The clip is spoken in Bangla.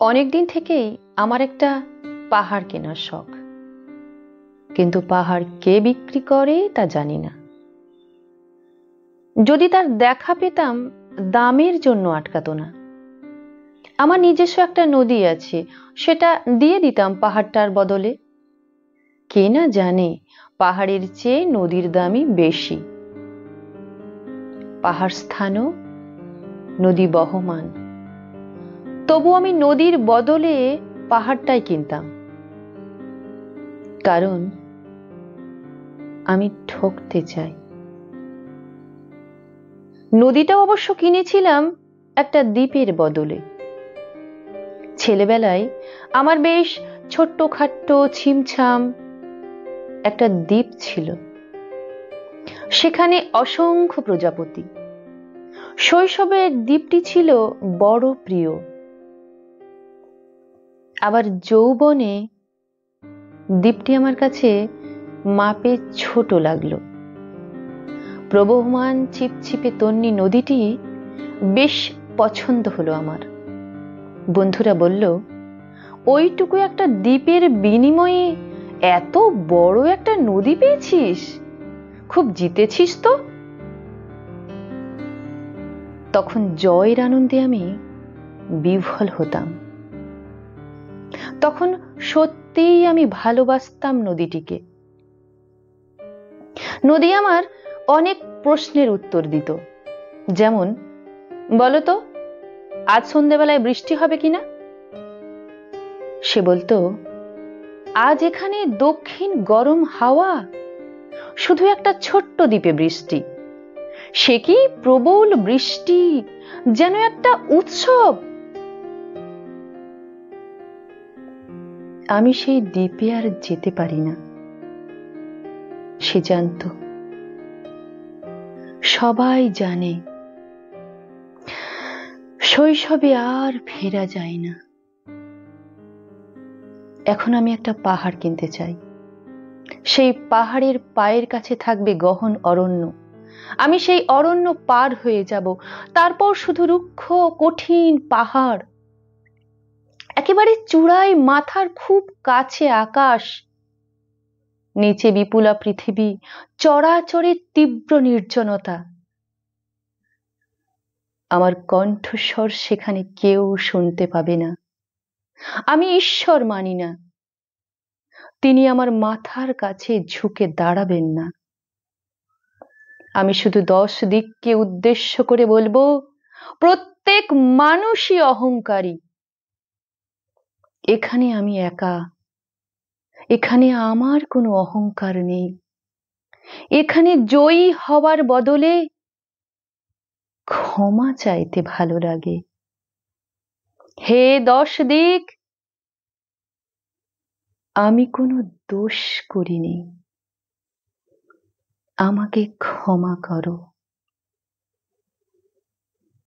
অনেকদিন থেকেই আমার একটা পাহাড় কেনার শখ, কিন্তু পাহাড় কে বিক্রি করে তা জানি না। যদি তার দেখা পেতাম, দামের জন্য আটকাতো না। আমার নিজস্ব একটা নদী আছে, সেটা দিয়ে দিতাম পাহাড়টার বদলে। কে না জানে পাহাড়ের চেয়ে নদীর দামই বেশি। পাহাড় স্থানও, নদী বহমান, তবু আমি নদীর বদলে পাহাড়টাই কিনতাম, কারণ আমি ঠকতে চাই। নদীটা অবশ্য কিনেছিলাম একটা দ্বীপের বদলে। ছেলেবেলায় আমার বেশ ছোট্ট খাট্ট ছিমছাম একটা দ্বীপ ছিল, সেখানে অসংখ্য প্রজাপতি। শৈশবের দ্বীপটি ছিল বড় প্রিয়। আবার যৌবনে দ্বীপটি আমার কাছে মাপে ছোট লাগলো। প্রবহমান চিপচিপে তন্নি নদীটি বেশ পছন্দ হলো আমার। বন্ধুরা বলল, ওইটুকু একটা দ্বীপের বিনিময়ে এত বড় একটা নদী পেয়েছিস, খুব জিতেছিস তো। তখন জয়ের আনন্দে আমি বিহ্বল হতাম। তখন সত্যিই আমি ভালোবাসতাম নদীটিকে। নদী আমার অনেক প্রশ্নের উত্তর দিত, যেমন, বলতো আজ সন্ধ্যেবেলায় বৃষ্টি হবে কিনা। সে বলতো, আজ এখানে দক্ষিণ গরম হাওয়া, শুধু একটা ছোট্ট দ্বীপে বৃষ্টি, সে কি প্রবল বৃষ্টি, যেন একটা উৎসব। আমি সেই দ্বীপে আর যেতে পারি না। সে জানত, সবাই জানে, শৈশবে আর ফেরা যায় না। এখন আমি একটা পাহাড় কিনতে চাই। সেই পাহাড়ের পায়ের কাছে থাকবে গহন অরণ্য। আমি সেই অরণ্য পার হয়ে যাব, তারপর শুধু রুক্ষ কঠিন পাহাড়, একেবারে চূড়ায় মাথার খুব কাছে আকাশ, নিচে বিপুলা পৃথিবী, চরাচরে তীব্র নির্জনতা। আমার কণ্ঠস্বর সেখানে কেউ শুনতে পাবে না। আমি ঈশ্বর মানি না, তিনি আমার মাথার কাছে ঝুঁকে দাঁড়াবেন না। আমি শুধু 10 দিককে উদ্দেশ্য করে বলবো, প্রত্যেক মানুষই অহংকারী। এখানে আমি একা, এখানে আমার কোনো অহংকার নেই। এখানে জয়ী হওয়ার বদলে ক্ষমা চাইতে ভালো লাগে। হে 10 দিক, আমি কোনো দোষ করিনি, আমাকে ক্ষমা করো।